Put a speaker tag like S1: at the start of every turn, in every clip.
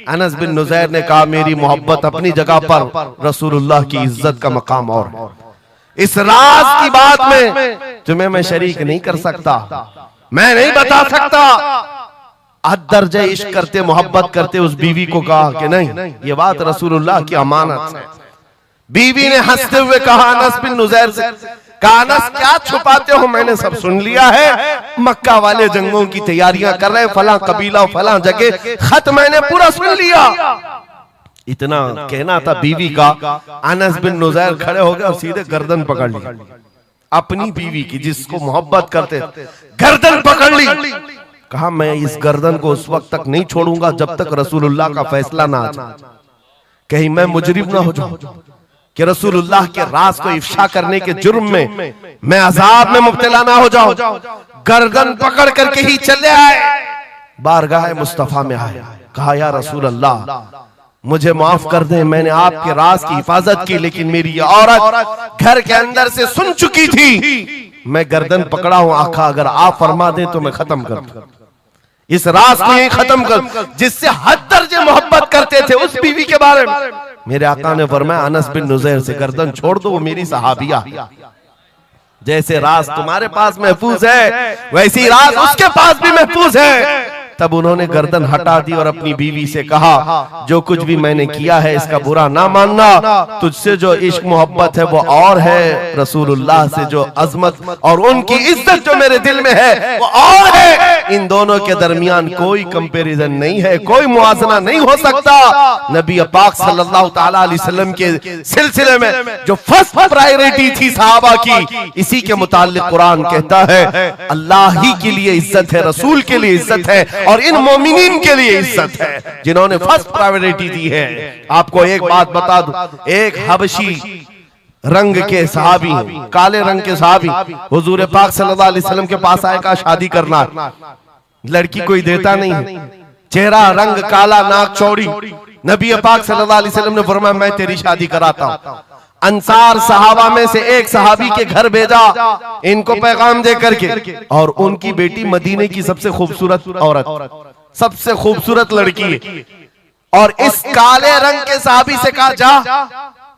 S1: अनस बिन नुज़ैर ने कहा मेरी मोहब्बत अपनी जगह पर, रसूलुल्लाह की इज्जत का मकाम और है। इस राज की बात में तुम्हें मैं शरीक नहीं कर सकता, मैं नहीं बता सकता। हद दर्जे इश्क करते मोहब्बत करते उस बीवी को कहा कि नहीं, ये बात रसूलुल्लाह की अमानत है। बीवी ने हंसते हुए कहा अनस बिन नुज़ैर से, कहा अनस क्या छुपाते हो, मैंने सब सुन लिया है। मक्का वाले जंगों की तैयारियां कर रहे, फला कबीला फला जगह, खत मैंने पूरा सुन लिया। इतना कहना था बीवी का, अनस बिन नुज़ैर खड़े हो गए और सीधे गर्दन पकड़ ली अपनी बीवी की, जिसको मोहब्बत करते, गर्दन पकड़ ली। कहा मैं इस गर्दन को उस वक्त तक नहीं छोड़ूंगा जब तक रसूलुल्लाह का फैसला ना आ जाए, कहीं मैं मुजरिम ना हो जाऊं कि रसूलुल्लाह के राज को इफ्शा करने के जुर्म में मैं अजाब में मुब्तला ना हो जाऊं। गर्दन पकड़ करके ही चले आए, बारगाह मुस्तफा में आए, कहा या रसूल अल्लाह मुझे माफ कर दें, मैंने आपके राज की हिफाजत की, लेकिन मेरी ये औरत घर के अंदर से सुन चुकी थी, मैं गर्दन पकड़ा हूं आका, अगर आप फरमा दें तो मैं खत्म कर दूं इस राज को, यही खत्म कर, जिससे हद दर्जे मोहब्बत करते थे उस बीवी के बारे में। मेरे आका ने फरमाया अनस बिन नुज़ैर से गर्दन छोड़ दो, वो मेरी सहाबिया, जैसे राज तुम्हारे पास महफूज है वैसी राज उसके पास भी महफूज है। तब उन्होंने गर्दन हटा दी और अपनी बीवी से कहा जो कुछ भी मैंने किया है इसका बुरा ना मानना, तुझसे जो इश्क मोहब्बत है वो और है, रसूलुल्लाह से जो अजमत और उनकी इज्जत जो मेरे दिल में है वो और है। इन दोनों के दरमियान कोई कंपैरिजन नहीं है, कोई मुआजना नहीं हो सकता। नबी पाक सल्लल्लाहु तआला अलैहि वसल्लम के सिलसिले में जो फर्स्ट प्रायोरिटी थी सहाबा की, इसी के मुताल्लिक कुरान कहता है अल्लाह ही के लिए इज्जत है, रसूल के लिए इज्जत है और इन मोमिनीन के लिए इज्जत है जिन्होंने फर्स्ट प्रायोरिटी दी है। आपको एक बात बता दूं, एक हबशी रंग के सहाबी, काले रंग के सहाबी हुजूर पाक सल्लल्लाहु अलैहि वसल्लम के पास आए, कहा शादी करना, लड़की कोई देता नहीं है, चेहरा रंग काला, नाक चौड़ी। नबी पाक सल्लल्लाहु अलैहि वसल्लम ने फरमाया मैं तेरी शादी कराता हूं। अंसार सहाबा में से एक सहाबी के घर भेजा इनको पैगाम दे करके, और उनकी बेटी मदीने की सबसे खूबसूरत औरत, सबसे खूबसूरत लड़की है, और इस काले रंग के सहाबी से कहा जा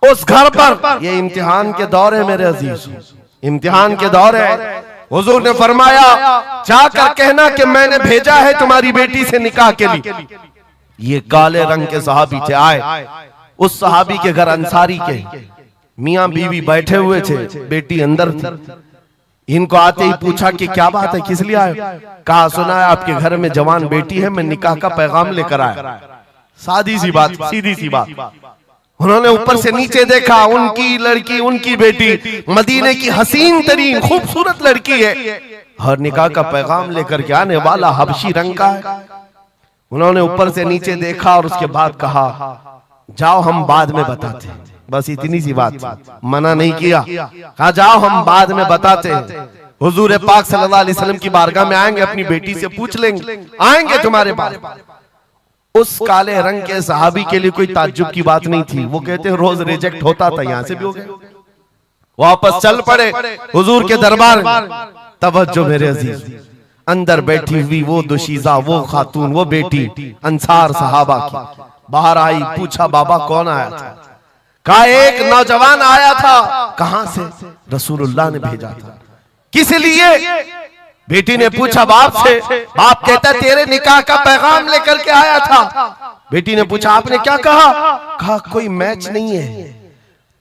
S1: उस घर पर, ये इम्तिहान के दौर है मेरे अजीज, इम्तिहान के दौर है। हुजूर ने फरमाया जाकर कहना कि मैंने भेजा है तुम्हारी बेटी से निकाह के लिए। ये काले रंग के सहाबी थे, आए उस सहाबी के घर, अंसारी के, मियां बीवी बैठे हुए थे, बेटी अंदर थी। इनको आते ही पूछा कि क्या बात है, किस लिए आए? कहा सुना है आपके घर में जवान बेटी है, मैं निकाह का पैगाम लेकर आया। सादी सी बात, सीधी सी बात। उन्होंने ऊपर से नीचे देखा, उनकी लड़की, उनकी बेटी मदीने की हसीन तरीन खूबसूरत लड़की है और निकाह का पैगाम लेकर के आने वाला हबशी रंग का है। उन्होंने ऊपर से नीचे देखा और उसके बाद कहा जाओ हम बाद में बताते हैं, बस इतनी सी बात, मना नहीं किया, कहा जाओ हम बाद में बताते हैं। हुजूर पाक सल्लल्लाहु अलैहि वसल्लम की बारगाह में आएंगे, अपनी बेटी से पूछ लेंगे, आएंगे तुम्हारे पास। उस काले रंग के सहाबी के लिए कोई ताज्जुब की बात नहीं थी, वो कहते हैं रोज रिजेक्ट होता था, यहां से भी हो गए, वापस चल पड़े हुजूर के दरबार में। तवज्जो मेरे अजीज, अंदर बैठी हुई वो दुशीजा, वो खातून, वो बेटी अंसार सहाबा की बाहर आई, पूछा बाबा कौन आया था? कहा एक नौजवान आया था। कहां से? रसूलुल्लाह ने भेजा था। किस लिए? बेटी ने पूछा बाप से। बाप कहता तेरे निकाह का पैगाम लेकर के आया था। बेटी ने पूछा आपने क्या कहा? कहा कोई मैच नहीं है,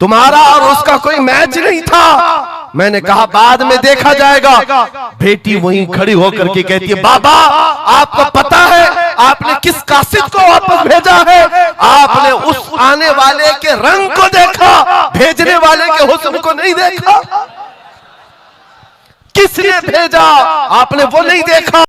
S1: तुम्हारा और उसका कोई मैच नहीं था। मैंने कहा बाद में देखा जाएगा। बेटी वहीं खड़ी होकर के कहती है बाबा आपको पता है आपने किस कासिद को वापस भेजा है? आपने उस आने वाले के रंग को देखा, भेजने वाले के हुस्न को नहीं देखा। किसने भेजा आपने वो नहीं देखा।